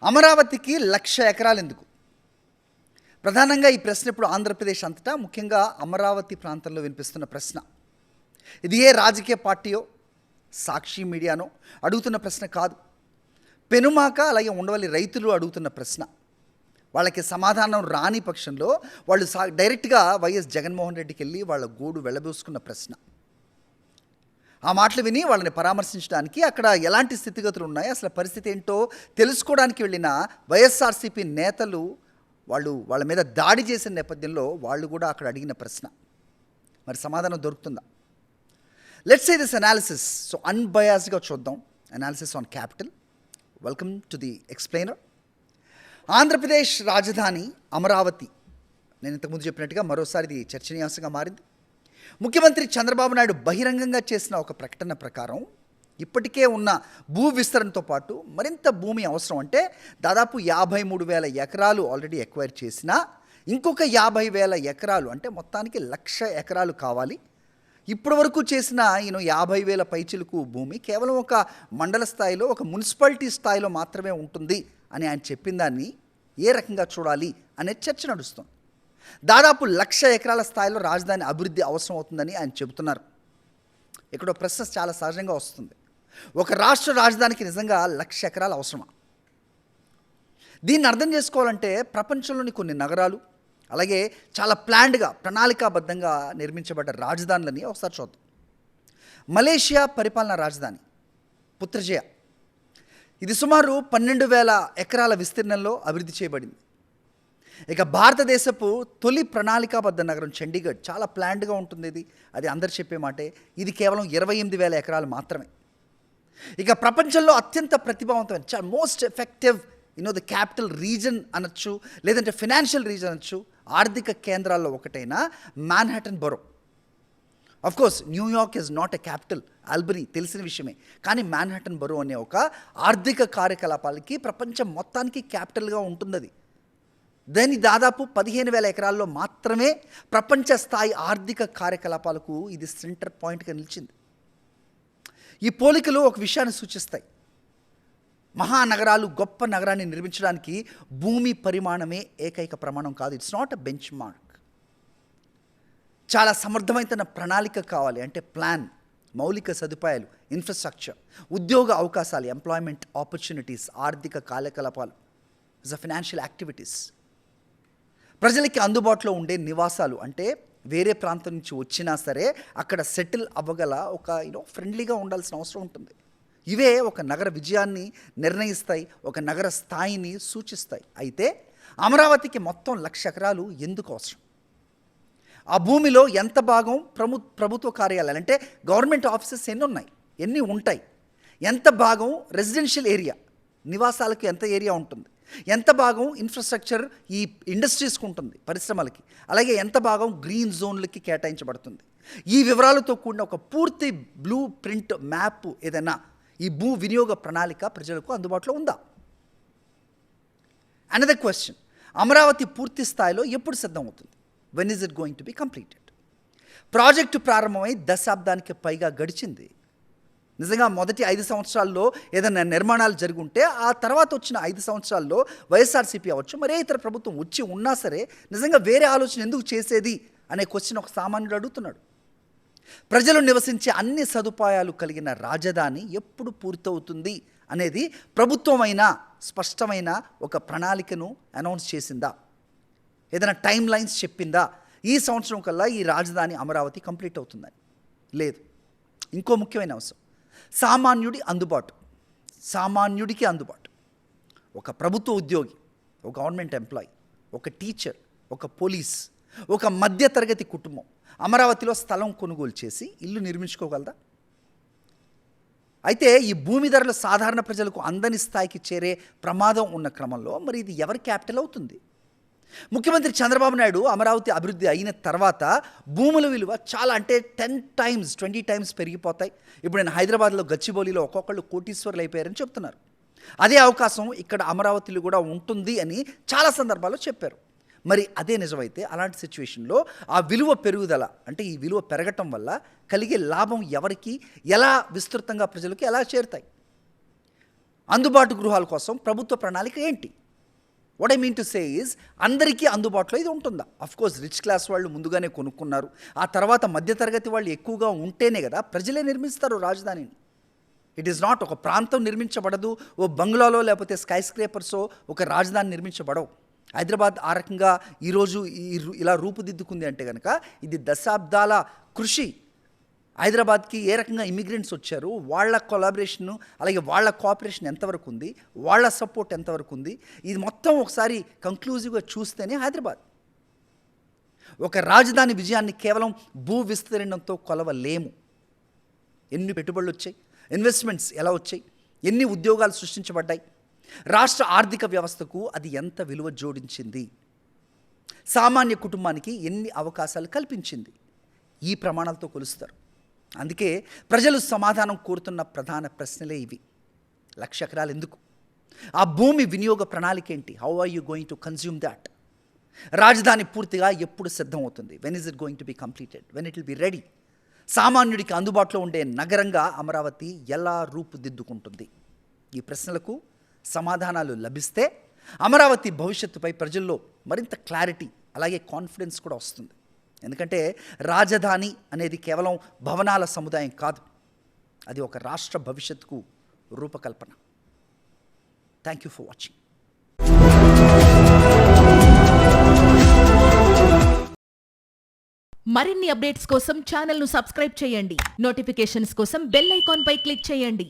అమరావతికి 1,00,000 ఎకరాలు ఎందుకు? ప్రధానంగా ఈ ప్రశ్న ఇప్పుడు ఆంధ్రప్రదేశ్ అంతటా, ముఖ్యంగా అమరావతి ప్రాంతంలో వినిపిస్తున్న ప్రశ్న. ఇది ఏ రాజకీయ పార్టీయో, సాక్షి మీడియానో అడుగుతున్న ప్రశ్న కాదు. పెనుమాక అలాగే ఉండవల్లి రైతులు అడుగుతున్న ప్రశ్న. వాళ్ళకి సమాధానం రాని పక్షంలో వాళ్ళు డైరెక్ట్గా వైఎస్ జగన్మోహన్ రెడ్డికి వెళ్ళి వాళ్ళ గోడు వెళ్ళబోసుకున్న ప్రశ్న. ఆ మాటలు విని వాళ్ళని పరామర్శించడానికి, అక్కడ ఎలాంటి స్థితిగతులు ఉన్నాయి, అసలు పరిస్థితి ఏంటో తెలుసుకోవడానికి వెళ్ళిన వైఎస్ఆర్సీపీ నేతలు వాళ్ళ మీద దాడి చేసిన నేపథ్యంలో వాళ్ళు కూడా అక్కడ అడిగిన ప్రశ్న. మరి సమాధానం దొరుకుతుందా? Let's say this analysis. So అన్బయాస్డ్గా చూద్దాం. Analysis on capital. Welcome to the explainer. Andhra Pradesh రాజధాని అమరావతి. నేను ఇంతకుముందు చెప్పినట్టుగా మరోసారి ఇది చర్చనీయాంశంగా మారింది. ముఖ్యమంత్రి చంద్రబాబు నాయుడు బహిరంగంగా చేసిన ఒక ప్రకటన ప్రకారం ఇప్పటికే ఉన్న భూ విస్తరణతో పాటు మరింత భూమి అవసరం. అంటే దాదాపు 53,000 ఎకరాలు ఆల్రెడీ ఎక్వైర్ చేసిన ఇంకొక 50,000 ఎకరాలు, అంటే మొత్తానికి 1,00,000 ఎకరాలు కావాలి. ఇప్పటి వరకు చేసిన 50,000 పైచిలకు భూమి కేవలం ఒక మండల స్థాయిలో, ఒక మున్సిపాలిటీ స్థాయిలో మాత్రమే ఉంటుంది అని ఆయన చెప్పిన దాన్ని ఏ రకంగా చూడాలి అనే చర్చ నడుస్తుంది. దాదాపు 1,00,000 ఎకరాల స్థాయిలో రాజధాని అభివృద్ధి అవసరం అవుతుందని ఆయన చెబుతున్నారు. ఇక్కడ ప్రశ్న చాలా సహజంగా వస్తుంది. ఒక రాష్ట్ర రాజధానికి నిజంగా 1,00,000 ఎకరాలు అవసరమా? దీన్ని అర్థం చేసుకోవాలంటే ప్రపంచంలోని కొన్ని నగరాలు, అలాగే చాలా ప్లాన్డ్గా, ప్రణాళికాబద్ధంగా నిర్మించబడ్డ రాజధానులని ఒకసారి చూద్దాం. మలేషియా పరిపాలనా రాజధాని పుత్రజయ. ఇది సుమారు 12,000 ఎకరాల విస్తీర్ణంలో అభివృద్ధి చేయబడింది. ఇక భారతదేశపు తొలి ప్రణాళికాబద్ధ నగరం చండీగఢ్. చాలా ప్లాన్డ్గా ఉంటుంది ఇది. అది అందరు చెప్పే మాటే. ఇది కేవలం 28,000 ఎకరాలు మాత్రమే. ఇక ప్రపంచంలో అత్యంత ప్రతిభావంతమైన, చాలా most effective the capital region అనొచ్చు, లేదంటే ఫినాన్షియల్ రీజన్ అనొచ్చు, ఆర్థిక కేంద్రాల్లో ఒకటైన Manhattan borough. Course New York is not a capital, Albany తెలిసిన విషయమే. కానీ మాన్హాటన్ బరో అనే ఒక ఆర్థిక కార్యకలాపాలకి ప్రపంచం మొత్తానికి క్యాపిటల్గా ఉంటుంది. అది దాని దాదాపు 15,000 ఎకరాల్లో మాత్రమే ప్రపంచ స్థాయి ఆర్థిక కార్యకలాపాలకు ఇది సెంటర్ పాయింట్గా నిలిచింది. ఈ పోలికలు ఒక విషయాన్ని సూచిస్తాయి. మహానగరాలు, గొప్ప నగరాన్ని నిర్మించడానికి భూమి పరిమాణమే ఏకైక ప్రమాణం కాదు. It's not a bench mark. చాలా సమర్థమైన ప్రణాళిక కావాలి. అంటే ప్లాన్, మౌలిక సదుపాయాలు, ఇన్ఫ్రాస్ట్రక్చర్, ఉద్యోగ అవకాశాలు, ఎంప్లాయ్మెంట్ ఆపర్చునిటీస్, ఆర్థిక కార్యకలాపాలు, ఫైనాన్షియల్ యాక్టివిటీస్, ప్రజలకి అందుబాటులో ఉండే నివాసాలు. అంటే వేరే ప్రాంతం నుంచి వచ్చినా సరే అక్కడ సెటిల్ అవ్వగల ఒక ఫ్రెండ్లీగా ఉండాల్సిన అవసరం ఉంటుంది. ఇవే ఒక నగర విజయాన్ని నిర్ణయిస్తాయి, ఒక నగర స్థాయిని సూచిస్తాయి. అయితే అమరావతికి మొత్తం 1,00,000 ఎకరాలు ఎందుకు అవసరం? ఆ భూమిలో ఎంత భాగం ప్రభుత్వ కార్యాలయాలు, అంటే గవర్నమెంట్ ఆఫీసెస్ ఎన్ని ఉంటాయి, ఎంత భాగం రెసిడెన్షియల్ ఏరియా, నివాసాలకు ఎంత ఏరియా ఉంటుంది, ఎంత భాగం ఇన్ఫ్రాస్ట్రక్చర్, ఈ ఇండస్ట్రీస్కి ఉంటుంది, పరిశ్రమలకి, అలాగే ఎంత భాగం గ్రీన్ జోన్లకి కేటాయించబడుతుంది. ఈ వివరాలతో కూడిన ఒక పూర్తి బ్లూ ప్రింట్ మ్యాప్, ఏదైనా ఈ భూ వినియోగ ప్రణాళిక ప్రజలకు అందుబాటులో ఉందా? అనదర్ క్వశ్చన్, అమరావతి పూర్తి స్థాయిలో ఎప్పుడు సిద్ధమవుతుంది? When is it going to be completed? Project ప్రారంభమై దశాబ్దానికి పైగా గడిచింది. నిజంగా మొదటి 5 సంవత్సరాల్లో ఏదైనా నిర్మాణాలు జరుగుంటే ఆ తర్వాత వచ్చిన 5 సంవత్సరాల్లో వైఎస్ఆర్సీపీ అవ్వచ్చు, మరే ఇతర ప్రభుత్వం వచ్చి ఉన్నా సరే నిజంగా వేరే ఆలోచన ఎందుకు చేసేది అనే క్వశ్చన్ ఒక సామాన్యుడు అడుగుతున్నాడు. ప్రజలు నివసించే అన్ని సదుపాయాలు కలిగిన రాజధాని ఎప్పుడు పూర్తవుతుంది అనేది ప్రభుత్వమైనా స్పష్టమైన ఒక ప్రణాళికను అనౌన్స్ చేసిందా? ఏదైనా టైం లైన్స్ చెప్పిందా? ఈ సంవత్సరం కల్లా ఈ రాజధాని అమరావతి కంప్లీట్ అవుతుందని? లేదు. ఇంకో ముఖ్యమైన అంశం, సామాన్యుడికి అందుబాటు. ఒక ప్రభుత్వ ఉద్యోగి, ఒక గవర్నమెంట్ ఎంప్లాయీ, ఒక టీచర్, ఒక పోలీస్, ఒక మధ్యతరగతి కుటుంబం అమరావతిలో స్థలం కొనుగోలు చేసి ఇల్లు నిర్మించుకోగలదా? అయితే ఈ భూమి ధరలు సాధారణ ప్రజలకు అందని స్థాయికి చేరే ప్రమాదం ఉన్న క్రమంలో మరి ఇది ఎవరి క్యాపిటల్ అవుతుంది? ముఖ్యమంత్రి చంద్రబాబు నాయుడు అమరావతి అభివృద్ధి అయిన తర్వాత భూముల విలువ చాలా, అంటే 10 times 20 times పెరిగిపోతాయి. ఇప్పుడు నేను హైదరాబాద్లో గచ్చిబౌలిలో ఒక్కొక్కళ్ళు కోటీశ్వర్లు అయిపోయారని చెప్తున్నారు. అదే అవకాశం ఇక్కడ అమరావతిలో కూడా ఉంటుంది అని చాలా సందర్భాల్లో చెప్పారు. మరి అదే నిజమైతే అలాంటి సిచ్యువేషన్లో ఆ విలువ పెరుగుదల, అంటే ఈ విలువ పెరగటం వల్ల కలిగే లాభం ఎవరికి, ఎలా విస్తృతంగా ప్రజలకు ఎలా చేరుతాయి? అందుబాటు గృహాల కోసం ప్రభుత్వ ప్రణాళిక ఏంటి? What I mean to say is అందరికీ అందుబాటులో ఇది ఉంటుందా? కోర్స్ రిచ్ క్లాస్ వాళ్ళు ముందుగానే కొనుక్కున్నారు. ఆ తర్వాత మధ్యతరగతి వాళ్ళు ఎక్కువగా ఉంటేనే కదా ప్రజలే నిర్మిస్తారు రాజధానిని. ఇట్ ఈస్ నాట్ ఒక ప్రాంతం నిర్మించబడదు, ఓ బంగ్లాలో లేకపోతే స్కై స్క్రేపర్సో ఒక రాజధాని నిర్మించబడవు. హైదరాబాద్ ఆ రకంగా ఈరోజు ఇలా రూపుదిద్దుకుంది అంటే కనుక ఇది దశాబ్దాల కృషి. హైదరాబాద్కి ఏ రకంగా ఇమిగ్రెంట్స్ వచ్చారు, వాళ్ళ కొలాబరేషను అలాగే వాళ్ళ కోఆపరేషన్ ఎంతవరకు ఉంది, వాళ్ళ సపోర్ట్ ఎంతవరకు ఉంది, ఇది మొత్తం ఒకసారి కంక్లూజివ్గా చూస్తేనే హైదరాబాద్. ఒక రాజధాని విజయాన్ని కేవలం భూ విస్తీర్ణంతో కొలవలేము. ఎన్ని పెట్టుబడులు వచ్చాయి, ఇన్వెస్ట్మెంట్స్ ఎలా వచ్చాయి, ఎన్ని ఉద్యోగాలు సృష్టించబడ్డాయి, రాష్ట్ర ఆర్థిక వ్యవస్థకు అది ఎంత విలువ జోడించింది, సామాన్య కుటుంబానికి ఎన్ని అవకాశాలు కల్పించింది, ఈ ప్రమాణాలతో కొలుస్తారు. అందుకే ప్రజలు సమాధానం కోరుతున్న ప్రధాన ప్రశ్నలే ఇవి. 1,00,000 ఎకరాలు ఎందుకు? ఆ భూమి వినియోగ ప్రణాళిక ఏంటి? How are you going to consume that? రాజధాని పూర్తిగా ఎప్పుడు సిద్ధమవుతుంది? When is it going to be completed? When it will be ready? సామాన్యుడికి అందుబాటులో ఉండే నగరంగా అమరావతి ఎలా రూపుదిద్దుకుంటుంది? ఈ ప్రశ్నలకు సమాధానాలు లభిస్తే అమరావతి భవిష్యత్తుపై ప్రజల్లో మరింత క్లారిటీ అలాగే కాన్ఫిడెన్స్ కూడా వస్తుంది. ఎందుకంటే రాజధాని అనేది కేవలం భవనాల సముదాయం కాదు, అది ఒక రాష్ట్ర భవిష్యత్తుకు రూపకల్పన. Thank you for watching. మరిన్ని అప్డేట్స్ కోసం ఛానల్ను సబ్స్క్రైబ్ చేయండి. నోటిఫికేషన్స్ కోసం బెల్ ఐకాన్ పై క్లిక్ చేయండి.